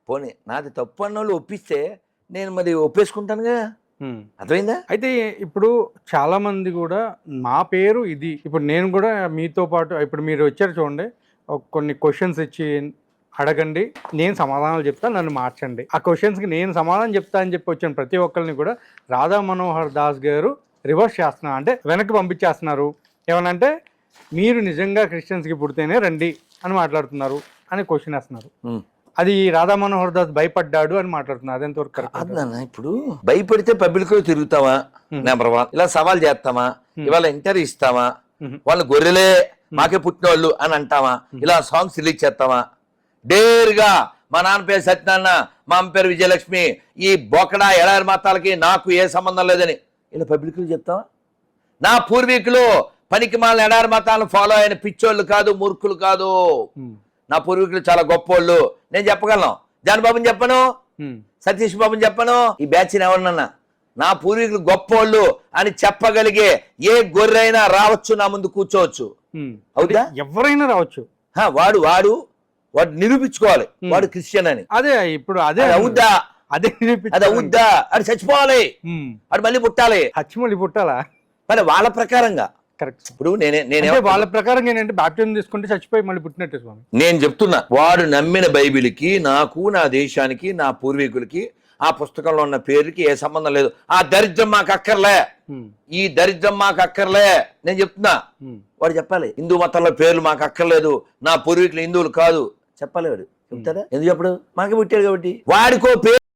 పోనీ నాది తప్పు అన్నోళ్ళు ఒప్పిస్తే నేను మరి ఒప్పేసుకుంటానుగా. అర్థమైందా? అయితే ఇప్పుడు చాలా మంది కూడా నా పేరు ఇది, ఇప్పుడు నేను కూడా మీతో పాటు ఇప్పుడు మీరు వచ్చారు చూడండి, కొన్ని క్వశ్చన్స్ ఇచ్చి అడగండి, నేను సమాధానాలు చెప్తా, నన్ను మార్చండి. ఆ క్వశ్చన్స్కి నేను సమాధానం చెప్తా అని చెప్పి వచ్చిన ప్రతి ఒక్కరిని కూడా రాధా మనోహర్ దాస్ గారు రివర్స్ చేస్తున్నారు, అంటే వెనక్కి పంపించేస్తున్నారు. ఏమనంటే మీరు నిజంగా క్రిస్టియన్స్కి పుడితేనే రండి అని మాట్లాడుతున్నారు అని క్వశ్చన్ వేస్తున్నారు. అది రాధా మనోహర్ దాస్ భయపడ్డాడు అని మాట్లాడుతున్నారు. అదెంతవరకు కరెక్ట్? ఇప్పుడు భయపడితే పబ్లిక్ లో తిరుగుతావా? నెంబర్ 1. ఇలా సవాల్ చేస్తామా? ఇవాళ ఇంటర్వ్యూ ఇస్తామా? వాళ్ళు గొర్రెలే మాకే పుట్టిన వాళ్ళు అని అంటామా? ఇలా సాంగ్స్ రిలీజ్ చేస్తామా? డేరుగా మా నాన్న పేరు సత్యనారాయణ, మా అమ్మ పేరు విజయలక్ష్మి, ఈ బొకడా ఎడారి మతాలకి నాకు ఏ సంబంధం లేదని ఇలా పబ్లిక్ లో చెప్తావా? నా పూర్వీకులు పనికి మాలిన ఎడారి మతాలను ఫాలో అయిన పిచ్చోళ్ళు కాదు, మూర్ఖులు కాదు. నా పూర్వీకులు చాలా గొప్పోళ్ళు. నేను చెప్పగలను. జానబాబుని చెప్పను, సతీష్ బాబుని చెప్పను, ఈ బ్యాచ్ ఎవరినన్నా నా పూర్వీకులు గొప్పోళ్ళు అని చెప్పగలిగే ఏ గొర్రెైనా రావచ్చు, నా ముందు కూర్చోవచ్చు. అవుదా? ఎవరైనా రావచ్చు. వాడు వాడు వాడు నిరూపించుకోవాలి వాడు క్రిస్టియన్ అని. అదే ఇప్పుడు అదే అవుద్దా? అదే అది అవుద్దా? అది చచ్చిపోవాలి, అది మళ్ళీ పుట్టాలి. మళ్ళీ పుట్టాలా? మరి వాళ్ళ ప్రకారంగా కరెక్ట్. ఇప్పుడు నేనే వాళ్ళ ప్రకారం ఏంటంటే బాప్టిజం తీసుకుంటే చచ్చిపోయి మళ్ళీ పుట్టినట్టు స్వామి. నేను చెప్తున్నా, వాడు నమ్మిన బైబిల్కి, నాకు, నా దేశానికి, నా పూర్వీకులకి, ఆ పుస్తకంలో ఉన్న పేరుకి ఏ సంబంధం లేదు. ఆ దరిద్రం మాకు అక్కర్లే, ఈ దరిద్రం మాకు అక్కర్లే. నేను చెప్తున్నా, వాడు చెప్పాలి హిందూ మతంలో పేర్లు మాకు అక్కర్లేదు, నా పూర్వీకులు హిందువులు కాదు చెప్పాలి. వాడు చెప్తాడా? ఎందుకు చెప్పడు? మాకే పుట్టాడు కాబట్టి. వాడికో పేరు